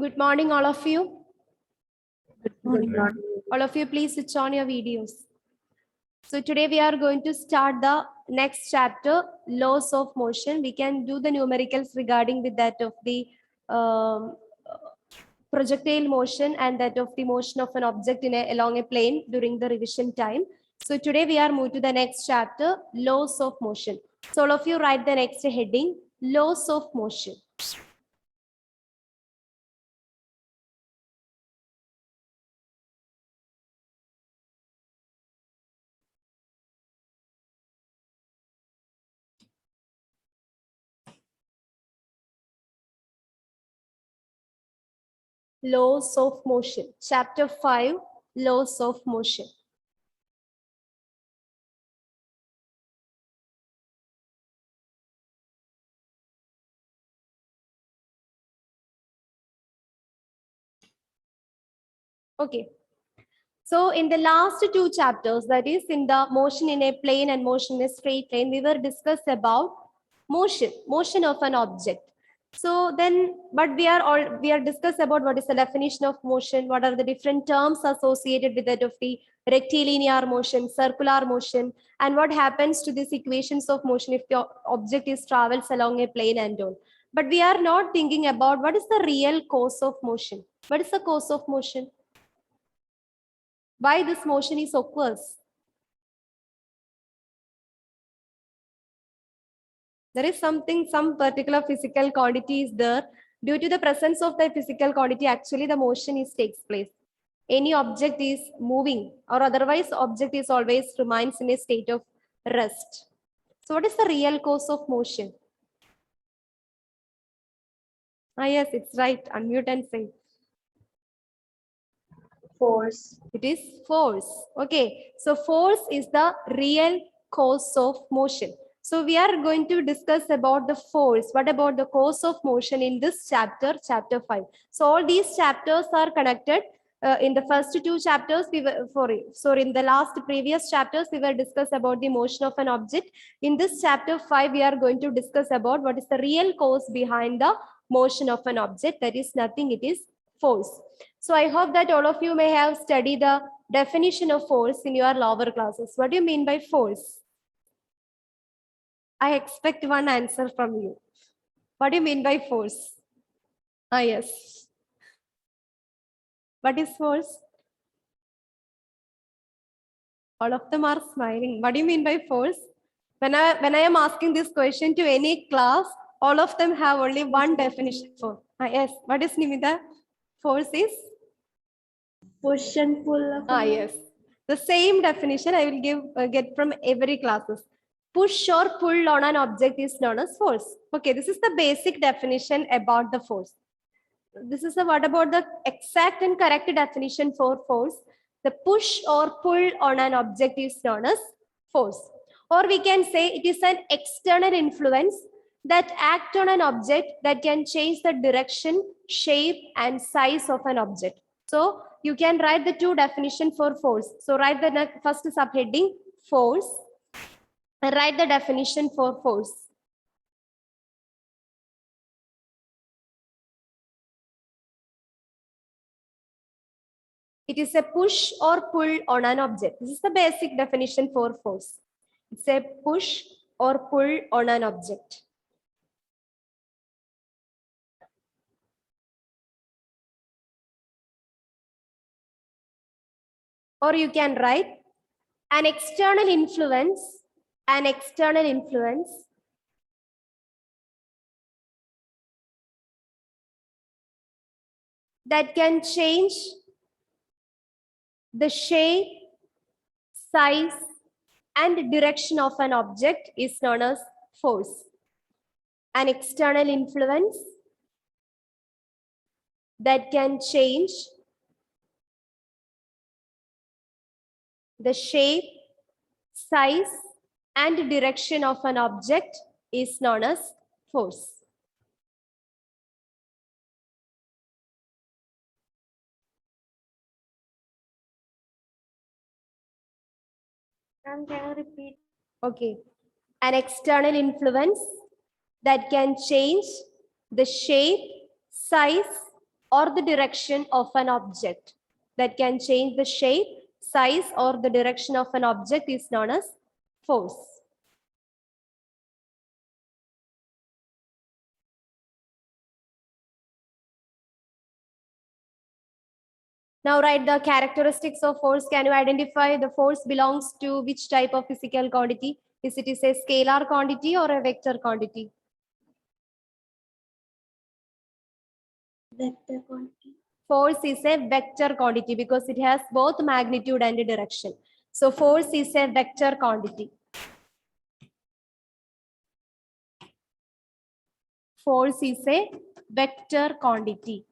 Good morning, all of you. Good morning. All of you, please switch on your videos. So today we are going to start the next chapter, laws of motion. We can do the numericals regarding with that of the projectile motion and that of the motion of an object along a plane during the revision time. So today we are moving to the next chapter, laws of motion. So all of you write the next heading, laws of motion. Laws of motion. Chapter 5, laws of motion. Okay. So in the last two chapters, that is in the motion in a plane and motion in a straight line, we were discussed about motion of an object. So then, but we are discussed about what is the definition of motion, what are the different terms associated with that of the rectilinear motion, circular motion, and what happens to these equations of motion if the object is travels along a plane and all. But we are not thinking about what is the real cause of motion. What is the cause of motion? Why this motion is occurs? There is something, some particular physical quantity is there. Due to the presence of the physical quantity, actually the motion is takes place. Any object is moving or otherwise object is always remains in a state of rest. So what is the real cause of motion? Yes, it's right. Unmute and say. Force. It is force. Okay. So force is the real cause of motion. So we are going to discuss about the force. What about the cause of motion in this chapter, chapter 5. So all these chapters are connected. In the first two chapters, we were sorry, in the last previous chapters, we were discuss about the motion of an object. In this chapter 5, we are going to discuss about what is the real cause behind the motion of an object. That is nothing, it is force. So I hope that all of you may have studied the definition of force in your lower classes. What do you mean by force? I expect one answer from you. What do you mean by force? Yes. What is force? All of them are smiling. What do you mean by force? When I am asking this question to any class, all of them have only one definition for. Yes. What is Nimita? Force is? Push and pull. Yes. The same definition I will get from every classes. Push or pull on an object is known as force. Okay, this is the basic definition about the force. This is what about the exact and correct definition for force. The push or pull on an object is known as force. Or we can say it is an external influence that act on an object that can change the direction, shape, and size of an object. So you can write the two definition for force. So write the first subheading, force, and write the definition for force. It is a push or pull on an object. This is the basic definition for force. It's a push or pull on an object. Or you can write an external influence that can change the shape, size, and direction of an object is known as force. An external influence that can change the shape, size, and direction of an object is known as force. Can you repeat? Okay. An external influence that can change the shape, size, or the direction of an object. That can change the shape, size, or the direction of an object is known as force. Now write the characteristics of force. Can you identify the force belongs to which type of physical quantity? Is it a scalar quantity or a vector quantity? Vector quantity. Force is a vector quantity because it has both magnitude and direction. So force is a vector quantity. Force is a vector quantity.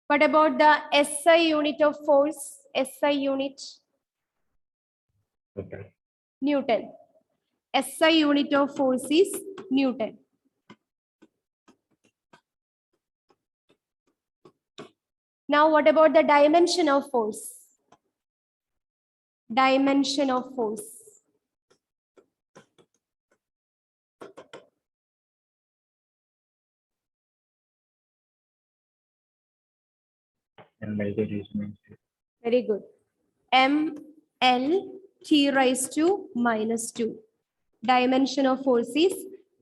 What about the SI unit of force? SI unit? Okay. Newton. SI unit of force is Newton. Now, what about the dimension of force? Dimension of force. And measure is means Very good. ML T raised to minus 2. Dimension of force is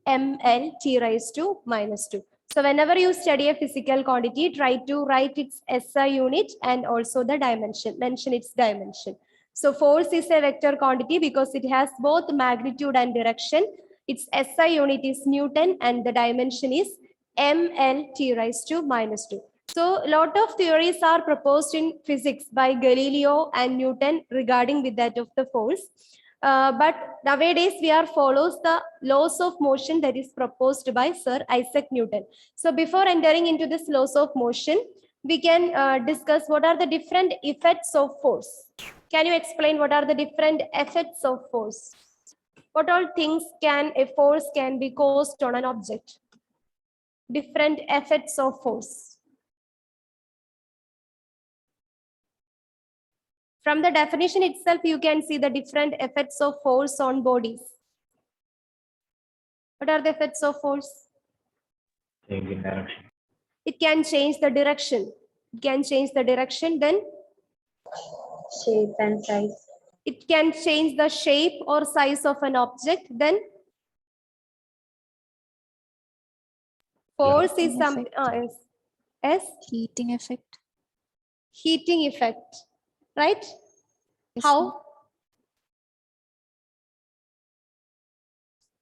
ML T raised to minus 2. So whenever you study a physical quantity, try to write its SI unit and also the dimension. Mention its dimension. So force is a vector quantity because it has both magnitude and direction. Its SI unit is Newton and the dimension is ML T raised to minus 2. So a lot of theories are proposed in physics by Galileo and Newton regarding with that of the force. But nowadays we are follows the laws of motion that is proposed by Sir Isaac Newton. So before entering into this laws of motion, we can discuss what are the different effects of force. Can you explain what are the different effects of force? What all things can a force can be caused on an object? Different effects of force. From the definition itself, you can see the different effects of force on bodies. What are the effects of force? change in direction. It can change the direction. It can change the direction, then Shape and size. it can change the shape or size of an object, then force is some yes, Heating effect. heating effect, right? Yes, How?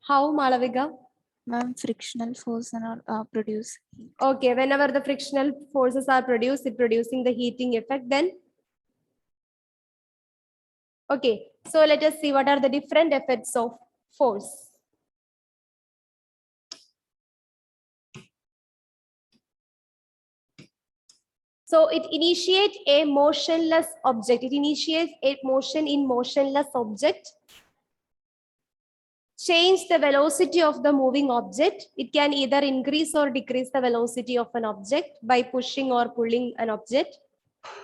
How, Malavika? ma'am, frictional force and all produce heat. Okay, whenever the frictional forces are produced, it producing the heating effect, then okay, so let us see what are the different effects of force. So it initiates a motionless object. It initiates a motion in motionless object. Change the velocity of the moving object. It can either increase or decrease the velocity of an object by pushing or pulling an object.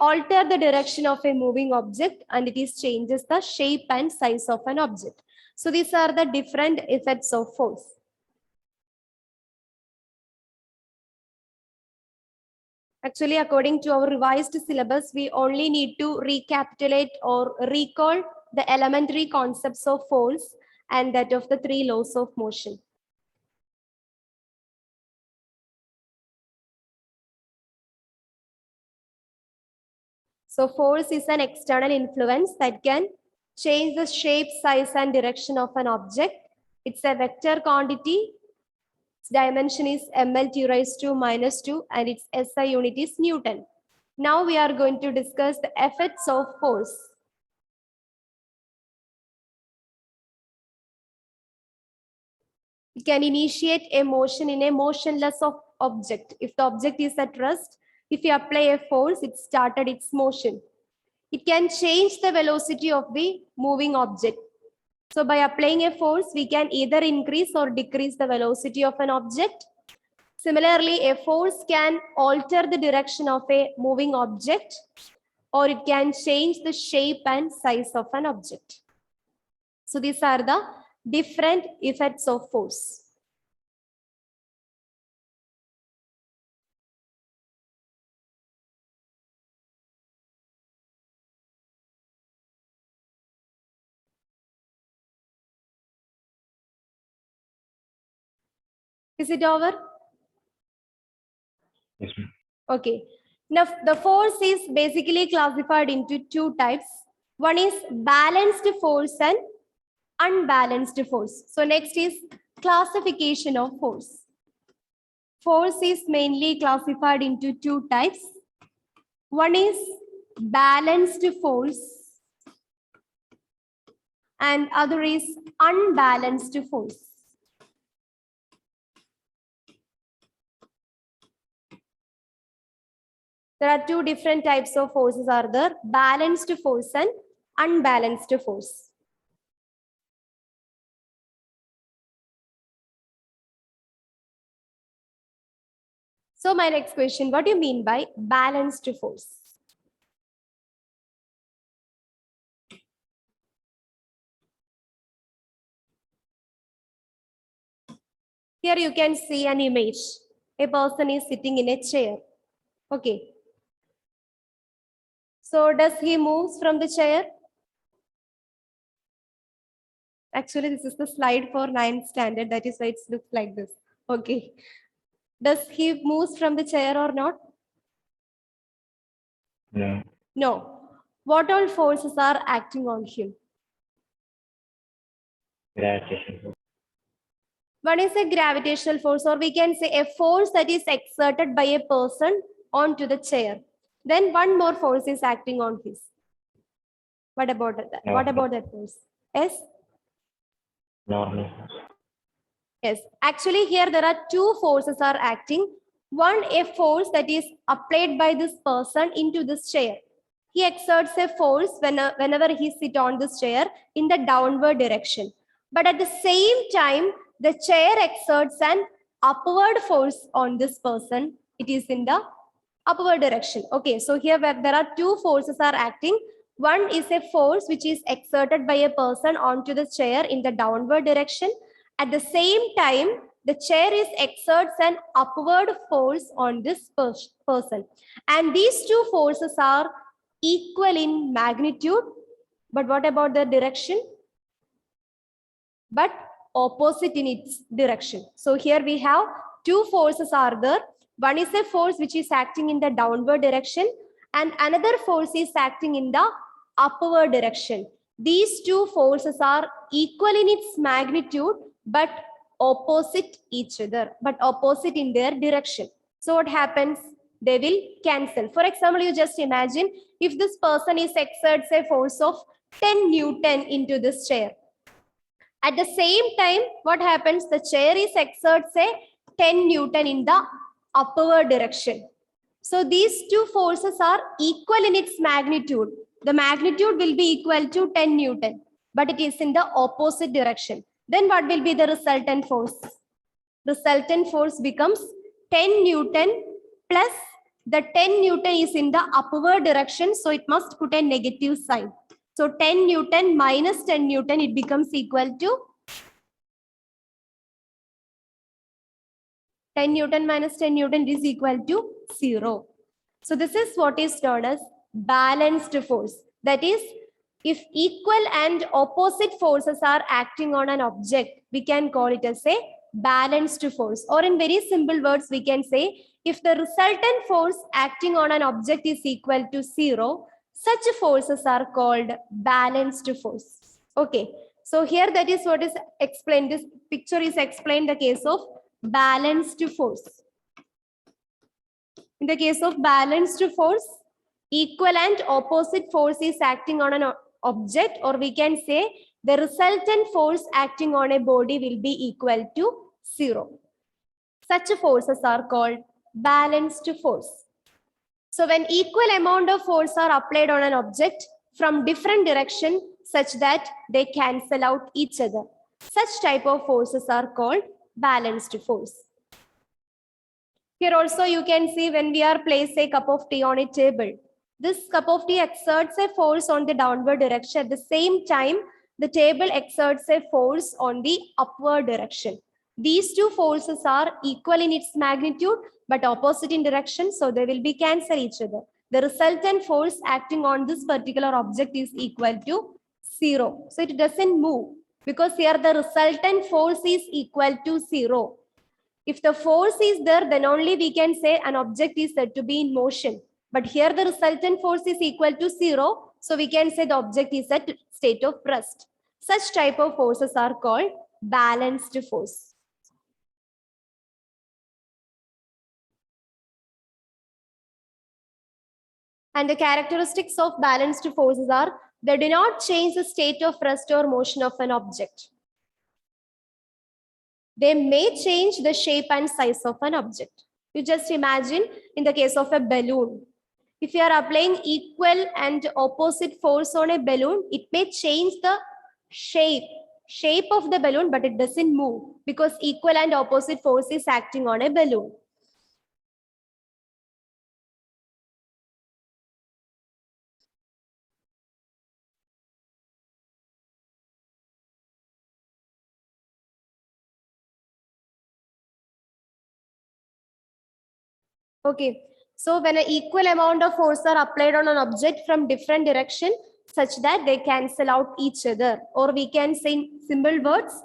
Alter the direction of a moving object, and it is changes the shape and size of an object. So these are the different effects of force. Actually, according to our revised syllabus, we only need to recapitulate or recall the elementary concepts of force and that of the 3 laws of motion. So force is an external influence that can change the shape, size, and direction of an object. It's a vector quantity. Its dimension is ml t raised to minus 2 and its SI unit is Newton. Now we are going to discuss the effects of force. It can initiate a motion in a motionless object. If the object is at rest, if you apply a force, it started its motion. It can change the velocity of the moving object. So by applying a force, we can either increase or decrease the velocity of an object. Similarly, a force can alter the direction of a moving object, or it can change the shape and size of an object. So these are the different effects of force. Is it over? Yes, ma'am. Okay. Now the force is basically classified into two types. One is balanced force and unbalanced force. So next is classification of force. Force is mainly classified into two types. One is balanced force and other is unbalanced force. There are two different types of forces are there, balanced force and unbalanced force. So my next question, what do you mean by balanced force? Here you can see an image. A person is sitting in a chair. Okay. So does he move from the chair? Actually, this is the slide for 9th standard. That is why it looks like this. Okay. Does he move from the chair or not? No. No. What all forces are acting on him? Gravitation force. One is a gravitational force, or we can say a force that is exerted by a person onto the chair. Then one more force is acting on his. What about that? No. What about that force? Yes? Normal force. Yes. Actually, here there are two forces are acting. One, a force that is applied by this person into this chair. He exerts a force whenever he sits on this chair in the downward direction. But at the same time, the chair exerts an upward force on this person. It is in the upward direction. Okay, so here where there are two forces are acting. One is a force which is exerted by a person onto the chair in the downward direction. At the same time, the chair is exerts an upward force on this person. And these two forces are equal in magnitude. But what about the direction? But opposite in its direction. So here we have two forces are there. One is a force which is acting in the downward direction and another force is acting in the upward direction. These two forces are equal in its magnitude but opposite each other, but opposite in their direction. So what happens? They will cancel. For example, you just imagine if this person is exerts a force of 10 Newton into this chair. At the same time, what happens? The chair is exerts a 10 Newton in the upward direction. So these two forces are equal in its magnitude. The magnitude will be equal to 10 Newton, but it is in the opposite direction. Then what will be the resultant force? Resultant force becomes 10 Newton plus the 10 Newton is in the upward direction. So it must put a negative sign. So 10 Newton minus 10 Newton, it becomes equal to 10 Newton minus 10 Newton is equal to 0. So this is what is known as balanced force. That is, if equal and opposite forces are acting on an object, we can call it as a balanced force. Or in very simple words, we can say if the resultant force acting on an object is equal to 0, such forces are called balanced force. Okay, so here that is what is explained. This picture is explained the case of balanced force. In the case of balanced force, equal and opposite force is acting on an object, or we can say the resultant force acting on a body will be equal to 0. Such forces are called balanced force. So when equal amount of force are applied on an object from different direction such that they cancel out each other, such type of forces are called balanced force. Here also you can see when we are placed a cup of tea on a table, this cup of tea exerts a force on the downward direction. At the same time, the table exerts a force on the upward direction. These two forces are equal in its magnitude, but opposite in direction, so they will be cancel each other. The resultant force acting on this particular object is equal to 0. So it doesn't move because here the resultant force is equal to 0. If the force is there, then only we can say an object is said to be in motion. But here the resultant force is equal to 0. So we can say the object is at state of rest. Such type of forces are called balanced force. And the characteristics of balanced forces are they do not change the state of rest or motion of an object. They may change the shape and size of an object. You just imagine in the case of a balloon. If you are applying equal and opposite force on a balloon, it may change the shape of the balloon, but it doesn't move because equal and opposite force is acting on a balloon. Okay, so when an equal amount of force are applied on an object from different direction such that they cancel out each other, or we can say in simple words,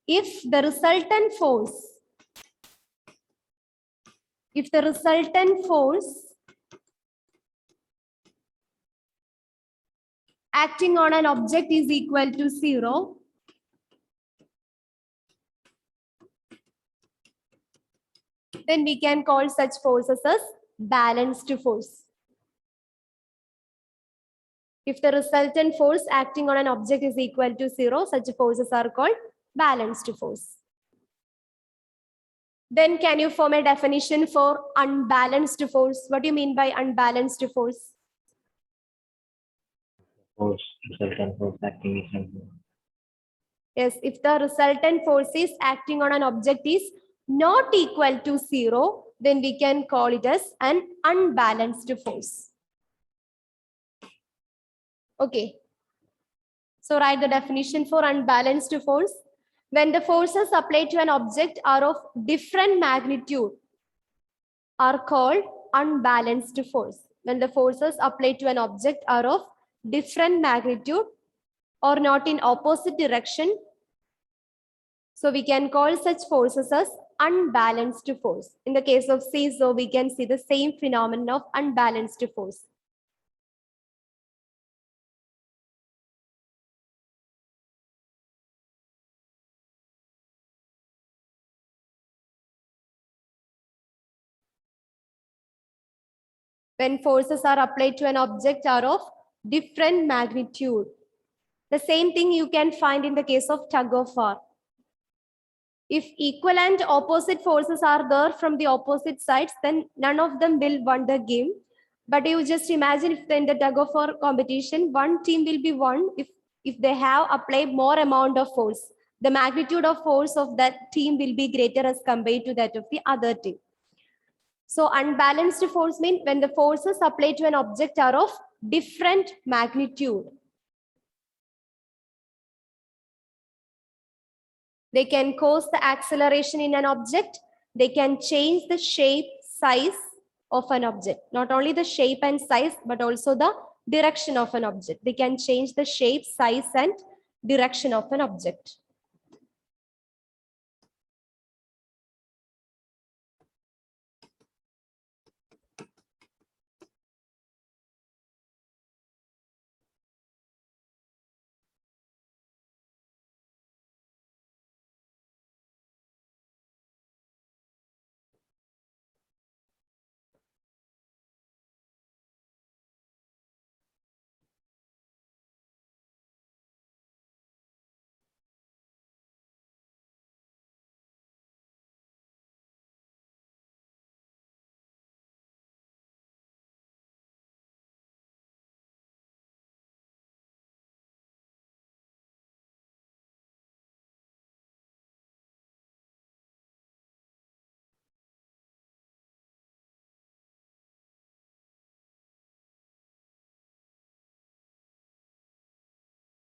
if the resultant force acting on an object is equal to 0, then we can call such forces as balanced force. If the resultant force acting on an object is equal to 0, such forces are called balanced force. Then can you form a definition for unbalanced force? What do you mean by unbalanced force? Force, resultant force acting is something. Yes, if the resultant force is acting on an object is not equal to 0, then we can call it as an unbalanced force. Okay. So write the definition for unbalanced force. When the forces applied to an object are of different magnitude, are called unbalanced force. When the forces applied to an object are of different magnitude or not in opposite direction, so we can call such forces as unbalanced force. In the case of seesaw, we can see the same phenomenon of unbalanced force. When forces are applied to an object are of different magnitude. The same thing you can find in the case of tug of war. If equal and opposite forces are there from the opposite sides, then none of them will win the game. But you just imagine if in the tug of war competition, one team will be won if they have applied more amount of force. The magnitude of force of that team will be greater as compared to that of the other team. So unbalanced force means when the forces applied to an object are of different magnitude. They can cause the acceleration in an object. They can change the shape, size of an object. Not only the shape and size, but also the direction of an object. They can change the shape, size, and direction of an object.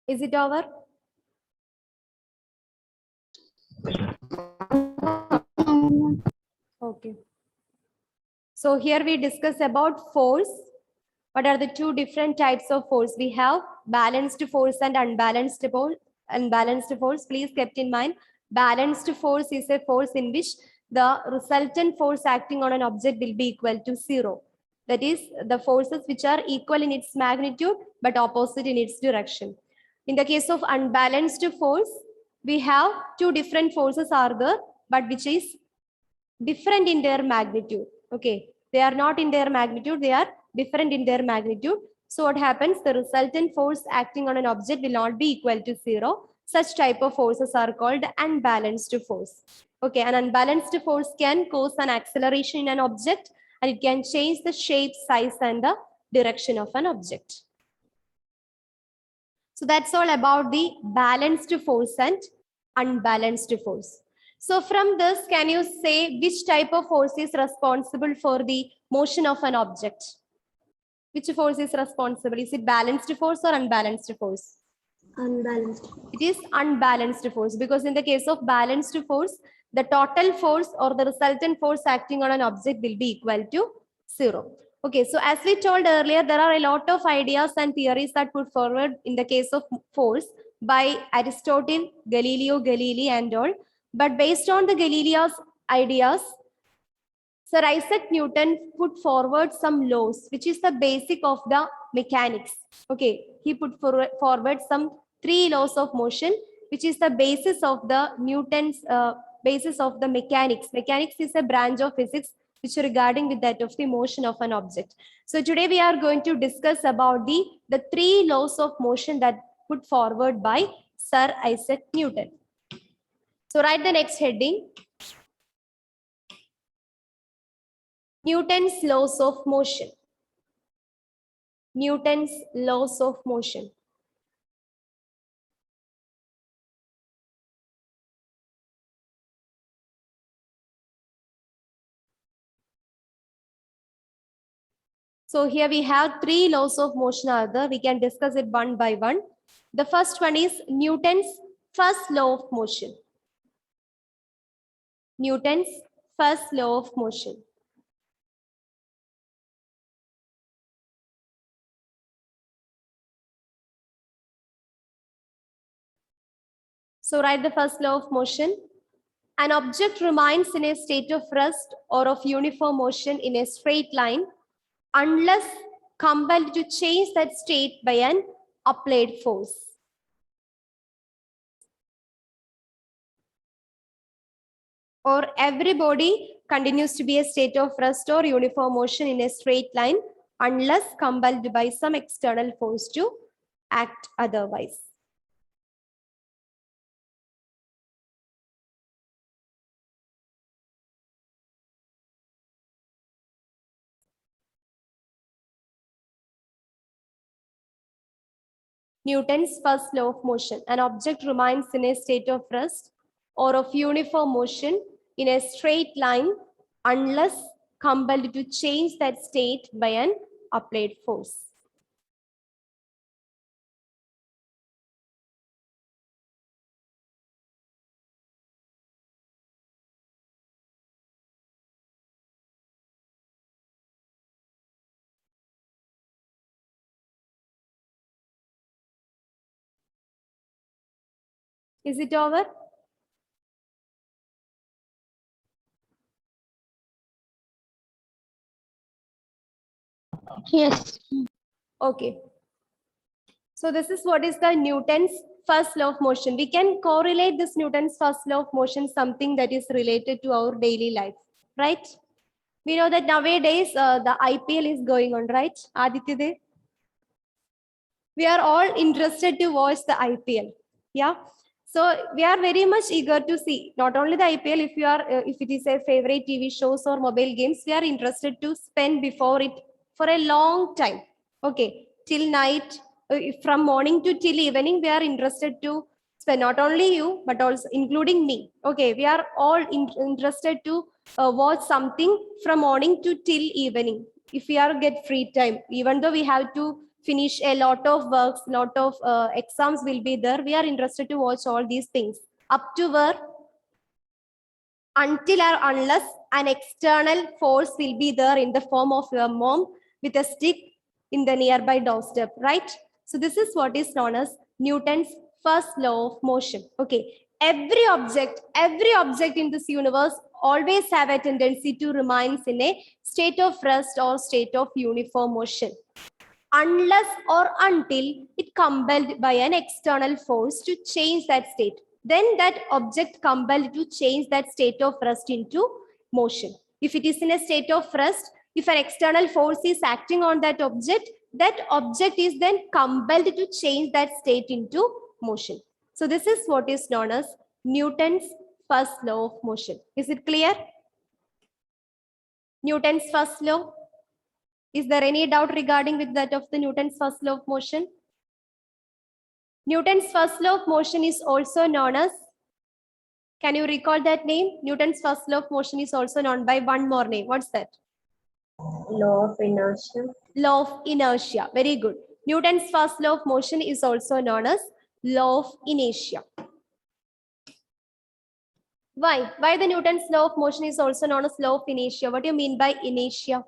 Is it over? Okay. So here we discuss about force. What are the two different types of force? We have balanced force and unbalanced force. Unbalanced force, please keep in mind. Balanced force is a force in which the resultant force acting on an object will be equal to 0. That is, the forces which are equal in its magnitude but opposite in its direction. In the case of unbalanced force, we have two different forces are there, but which is different in their magnitude. Okay, they are not in their magnitude, they are different in their magnitude. So what happens? The resultant force acting on an object will not be equal to 0. Such type of forces are called unbalanced force. Okay, an unbalanced force can cause an acceleration in an object, and it can change the shape, size, and the direction of an object. So that's all about the balanced force and unbalanced force. So from this, can you say which type of force is responsible for the motion of an object? Which force is responsible? Is it balanced force or unbalanced force? Unbalanced. It is unbalanced force, because in the case of balanced force, the total force or the resultant force acting on an object will be equal to 0. Okay, so as we told earlier, there are a lot of ideas and theories that put forward in the case of force by Aristotle, Galileo Galilei and all. But based on the Galileo's ideas, Sir Isaac Newton put forward some laws, which is the basic of the mechanics. Okay, he put forward some 3 laws of motion, which is the basis of the Newton's basis of the mechanics. Mechanics is a branch of physics which is regarding with that of the motion of an object. So today we are going to discuss about the 3 laws of motion that put forward by Sir Isaac Newton. So write the next heading. Newton's laws of motion. Newton's laws of motion. So here we have 3 laws of motion are there. We can discuss it one by one. The first one is Newton's first law of motion. Newton's first law of motion. So write the first law of motion. An object remains in a state of rest or of uniform motion in a straight line unless compelled to change that state by an applied force. Or every body continues to be a state of rest or uniform motion in a straight line unless compelled by some external force to act otherwise. Newton's first law of motion. An object remains in a state of rest or of uniform motion in a straight line unless compelled to change that state by an applied force. Is it over? Yes. Okay. So this is what is the Newton's first law of motion. We can correlate this Newton's first law of motion something that is related to our daily life, right? We know that nowadays the IPL is going on, right? Aditya Dev? We are all interested to watch the IPL. Yeah. So we are very much eager to see not only the IPL, if you are, if it is a favorite TV shows or mobile games, we are interested to spend before it for a long time. Okay, till night, from morning to till evening, we are interested to spend, not only you, but also including me. Okay, we are all interested to watch something from morning to till evening. If we are get free time, even though we have to finish a lot of works, lot of exams will be there, we are interested to watch all these things. Up to where? until or unless an external force will be there in the form of your mom with a stick in the nearby doorstep, right? So this is what is known as Newton's first law of motion. Okay, every object in this universe always have a tendency to remain in a state of rest or state of uniform motion, unless or until it compelled by an external force to change that state. Then that object compelled to change that state of rest into motion. If it is in a state of rest, if an external force is acting on that object is then compelled to change that state into motion. So this is what is known as Newton's first law of motion. Is it clear? Newton's first law. Is there any doubt regarding with that of the Newton's first law of motion? Newton's first law of motion is also known as, can you recall that name? Newton's first law of motion is also known by one more name. What's that? Law of inertia. Law of inertia. Very good. Newton's first law of motion is also known as law of inertia. Why? Why the Newton's law of motion is also known as law of inertia? What do you mean by inertia?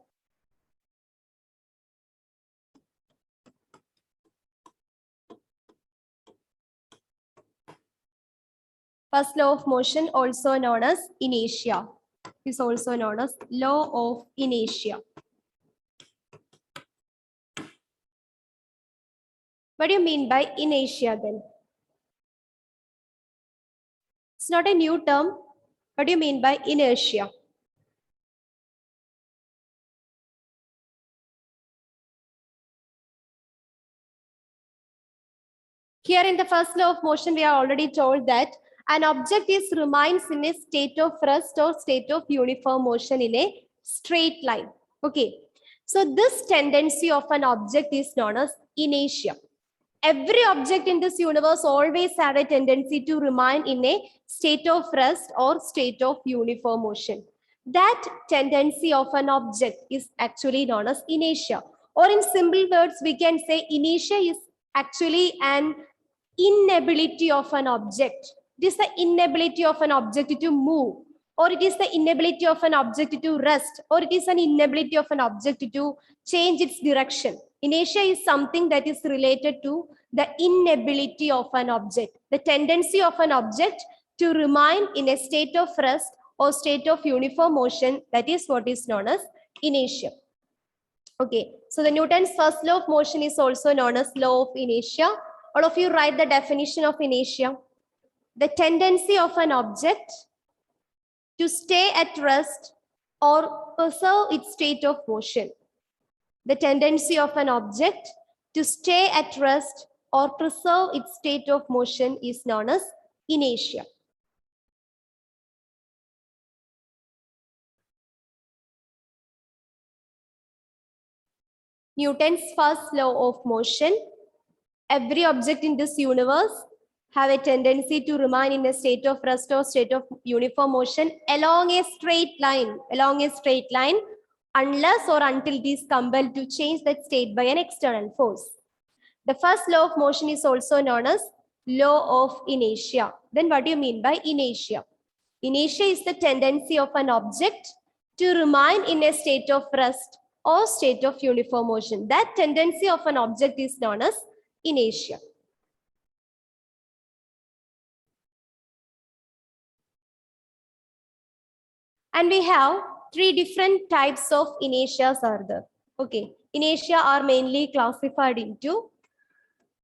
First law of motion, also known as inertia, is also known as law of inertia. What do you mean by inertia then? It's not a new term. What do you mean by inertia? Here in the first law of motion, we are already told that an object remains in a state of rest or state of uniform motion in a straight line. Okay. So this tendency of an object is known as inertia. Every object in this universe always have a tendency to remain in a state of rest or state of uniform motion. That tendency of an object is actually known as inertia. Or in simple words, we can say inertia is actually an inability of an object. It is the inability of an object to move, or it is the inability of an object to rest, or it is an inability of an object to change its direction. Inertia is something that is related to the inability of an object, the tendency of an object to remain in a state of rest or state of uniform motion. That is what is known as inertia. Okay, so the Newton's first law of motion is also known as law of inertia. All of you write the definition of inertia. The tendency of an object to stay at rest or preserve its state of motion. The tendency of an object to stay at rest or preserve its state of motion is known as inertia. Newton's first law of motion. Every object in this universe have a tendency to remain in a state of rest or state of uniform motion along a straight line, unless or until it is compelled to change that state by an external force. The first law of motion is also known as law of inertia. Then what do you mean by inertia? Inertia is the tendency of an object to remain in a state of rest or state of uniform motion. That tendency of an object is known as inertia. And we have three different types of inertias are there. Okay, inertia are mainly classified into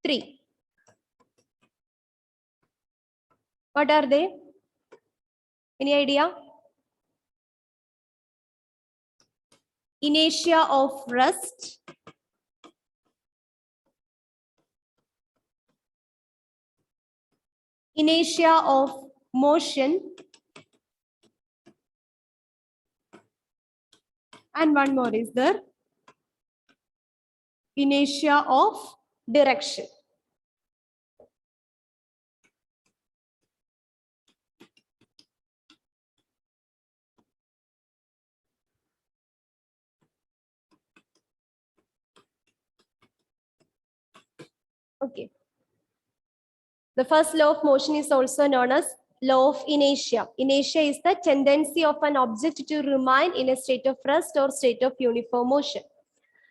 three. What are they? Any idea? Inertia of rest, inertia of motion, and one more is there, inertia of direction. Okay. The first law of motion is also known as Law of inertia. Inertia is the tendency of an object to remain in a state of rest or state of uniform motion.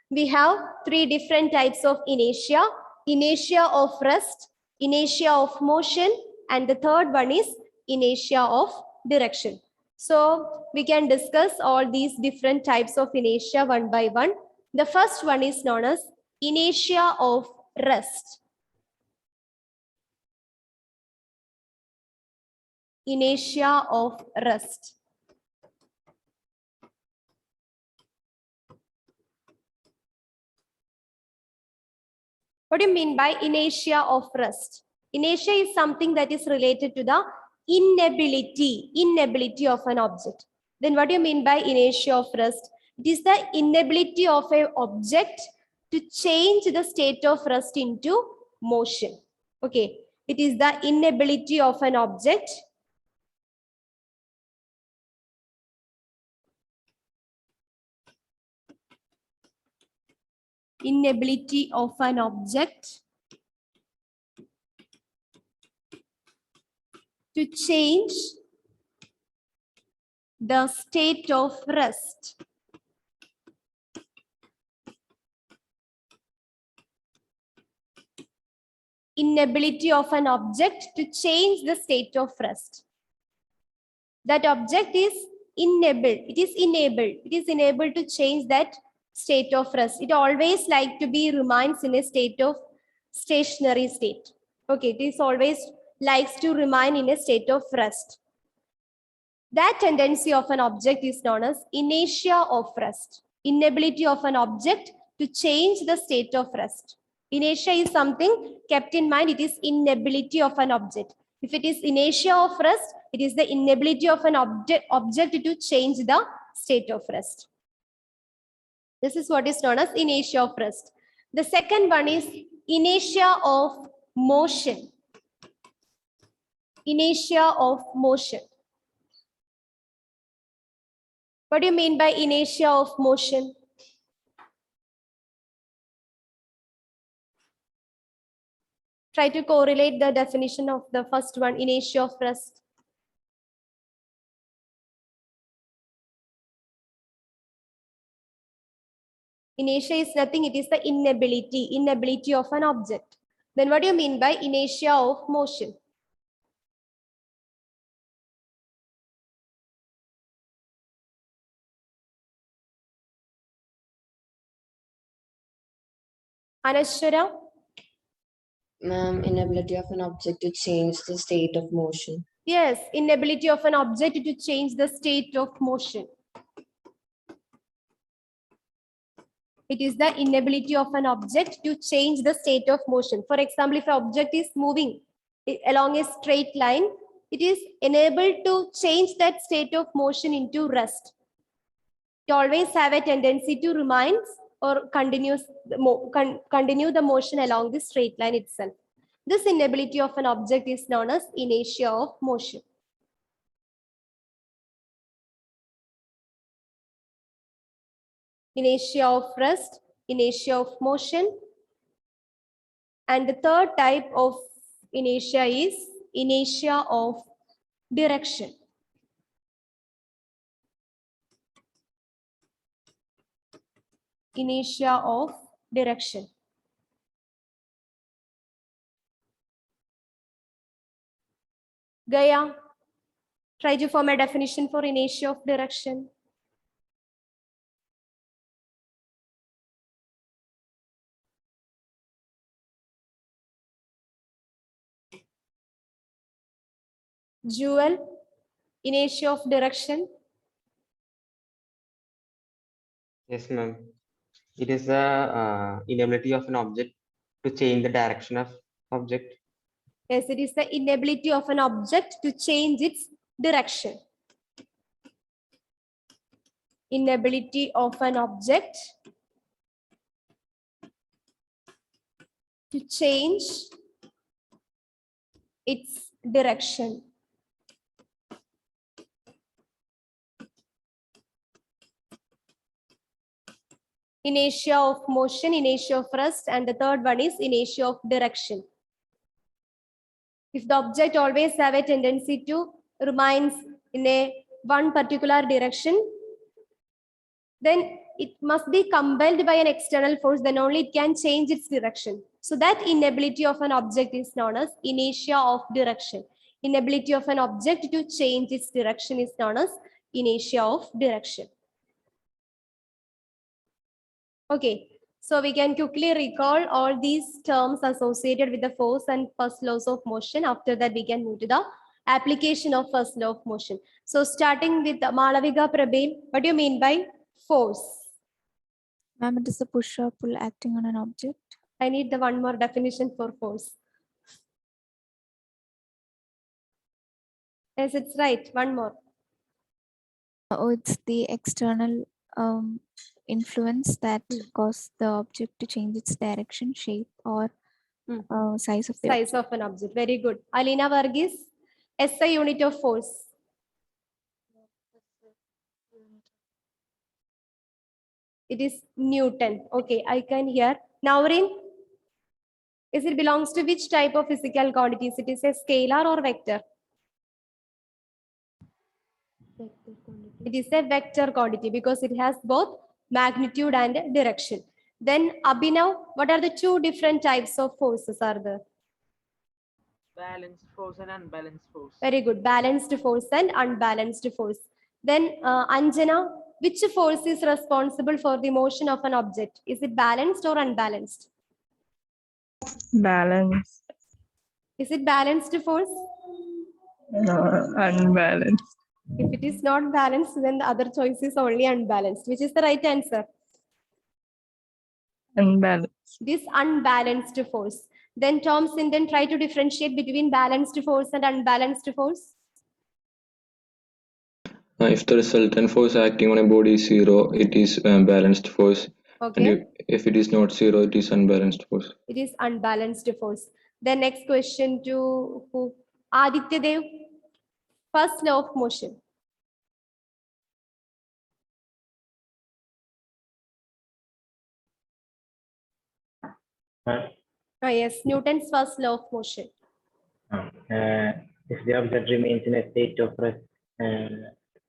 We have three different types of inertia: inertia of rest, inertia of motion, and the third one is inertia of direction. So we can discuss all these different types of inertia one by one. The first one is known as inertia of rest. Inertia of rest. What do you mean by inertia of rest? Inertia is something that is related to the inability of an object. Then what do you mean by inertia of rest? It is the inability of an object to change the state of rest into motion. Okay, it is the inability of an object to change the state of rest. Inability of an object to change the state of rest. That object is enabled. It is enabled to change that state of rest. It always like to be remains in a state of stationary state. Okay, it is always likes to remain in a state of rest. That tendency of an object is known as inertia of rest. Inability of an object to change the state of rest. Inertia is something kept in mind. It is inability of an object. If it is inertia of rest, it is the inability of an object to change the state of rest. This is what is known as inertia of rest. The second one is inertia of motion. Inertia of motion. What do you mean by inertia of motion? Try to correlate the definition of the first one, inertia of rest. Inertia is nothing, it is the inability of an object. Then what do you mean by inertia of motion? Anashwara? Ma'am, inability of an object to change the state of motion. Yes, inability of an object to change the state of motion. It is the inability of an object to change the state of motion. For example, if an object is moving along a straight line, it is enabled to change that state of motion into rest. It always have a tendency to remain or continue the motion along the straight line itself. This inability of an object is known as inertia of motion. Inertia of rest, inertia of motion. And the third type of inertia is inertia of direction. Inertia of direction. Gaya, try to form a definition for inertia of direction. Jewel, inertia of direction. Yes, ma'am. It is the inability of an object to change the direction of object. Yes, it is the inability of an object to change its direction. Inability of an object to change its direction. Inertia of motion, inertia of rest, and the third one is inertia of direction. If the object always have a tendency to remains in a one particular direction, then it must be compelled by an external force, then only it can change its direction. So that inability of an object is known as inertia of direction. Inability of an object to change its direction is known as inertia of direction. Okay, so we can quickly recall all these terms associated with the force and first laws of motion. After that, we can move to the application of first law of motion. So starting with Malavika Prabir, what do you mean by force? Ma'am, it is the push or pull acting on an object. I need the one more definition for force. Yes, it's right. One more. Oh, it's the external influence that causes the object to change its direction, shape, or size of the Size of an object. Very good. Alina Varghese, SI unit of force. It is Newton. Okay, I can hear. Naurin, is it belongs to which type of physical quantities? It is a scalar or vector? It is a vector quantity because it has both magnitude and direction. Then Abhinav, what are the two different types of forces are there? Balanced force and unbalanced force. Very good. Balanced force and unbalanced force. Then Anjana, which force is responsible for the motion of an object? Is it balanced or unbalanced? Balanced. Is it balanced force? No, unbalanced. If it is not balanced, then the other choice is only unbalanced. Which is the right answer? Unbalanced. This unbalanced force. Then Tom Sinden try to differentiate between balanced force and unbalanced force. If the resultant force acting on a body is zero, it is balanced force. Okay. And if it is not zero, it is unbalanced force. It is unbalanced force. The next question to who? Aditya Dev. First law of motion. Yes, Newton's first law of motion. If the object remains in a state of rest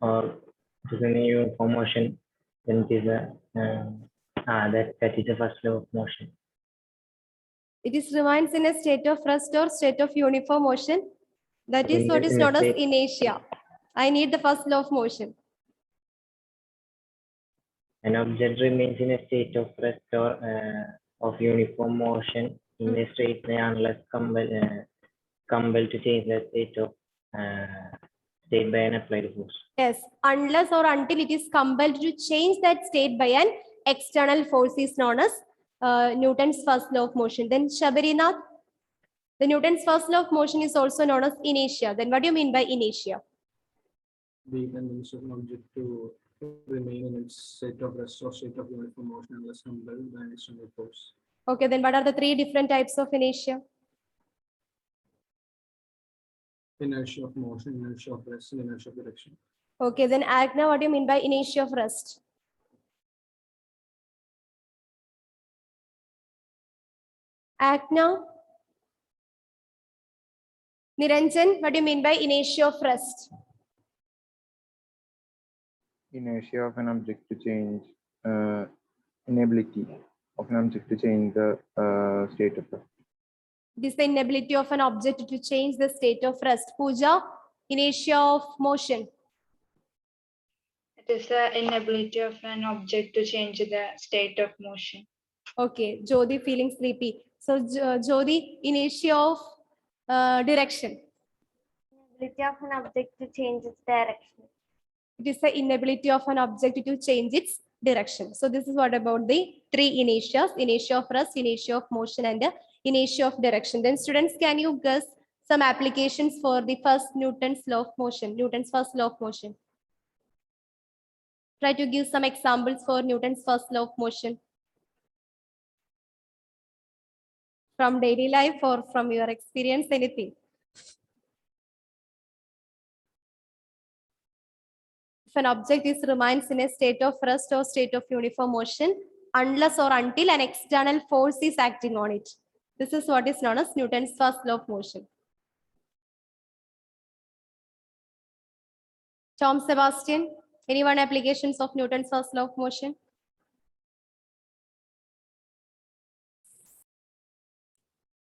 or it is in a uniform motion, then it is that is the first law of motion. It is remains in a state of rest or state of uniform motion. That is what is known as inertia. I need the first law of motion. An object remains in a state of rest or of uniform motion in a straight line unless compelled to change the state by an applied force. Yes, unless or until it is compelled to change that state by an external force is known as Newton's first law of motion. Then Shabarinath, the Newton's first law of motion is also known as inertia. Then what do you mean by inertia? The tendency of an object to remain in its state of rest or state of uniform motion unless compelled by an external force. Okay, then what are the three different types of inertia? Inertia of motion, inertia of rest, and inertia of direction. Okay, then Agna, what do you mean by inertia of rest? Agna? Niranjan, what do you mean by inertia of rest? Inertia of an object to change, inability of an object to change the state of rest. It is the inability of an object to change the state of rest. Pooja, inertia of motion. It is the inability of an object to change the state of motion. Okay, Jodi feeling sleepy. So Jodi, inertia of direction. Inability of an object to change its direction. It is the inability of an object to change its direction. So this is what about the three inertias: inertia of rest, inertia of motion, and the inertia of direction. Then students, can you guess some applications for the first Newton's law of motion, Newton's first law of motion? Try to give some examples for Newton's first law of motion. From daily life or from your experience, anything. If an object remains in a state of rest or state of uniform motion, unless or until an external force is acting on it. This is what is known as Newton's first law of motion. Tom Sebastian, anyone applications of Newton's first law of motion?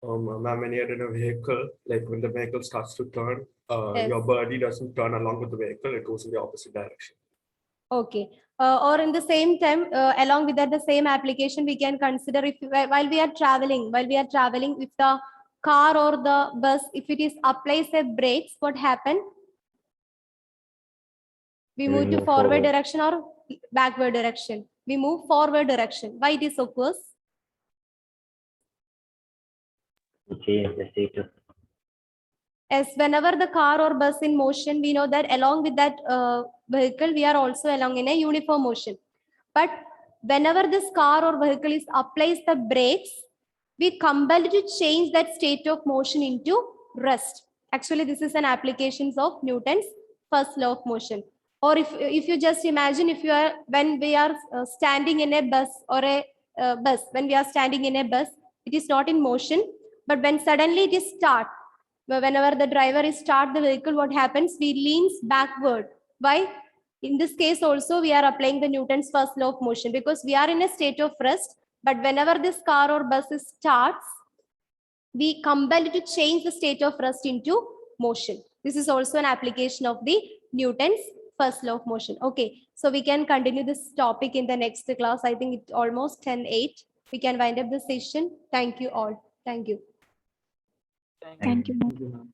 Ma'am, when you're in a vehicle, like when the vehicle starts to turn, Yes. your body doesn't turn along with the vehicle, it goes in the opposite direction. Okay. Or in the same time, along with that, the same application, we can consider if while we are traveling, if the car or the bus, if it is applies a brakes, what happen? We We will move to move forward forward. direction or backward direction. We move forward direction. Why it is occurs? To change the state of As whenever the car or bus in motion, we know that along with that vehicle, we are also along in a uniform motion. But whenever this car or vehicle is applies the brakes, we compelled to change that state of motion into rest. Actually, this is an application of Newton's first law of motion. Or if you just imagine, if you are when we are standing in a bus or a bus, when we are standing in a bus, it is not in motion, but when suddenly it is start. Whenever the driver is start the vehicle, what happens? We leans backward. Why? In this case also, we are applying the Newton's first law of motion because we are in a state of rest. But whenever this car or bus starts, we compel to change the state of rest into motion. This is also an application of the Newton's first law of motion. Okay, so we can continue this topic in the next class. I think it's almost 10:08. We can wind up the session. Thank you all. Thank you. Thank you. Thank you, ma'am.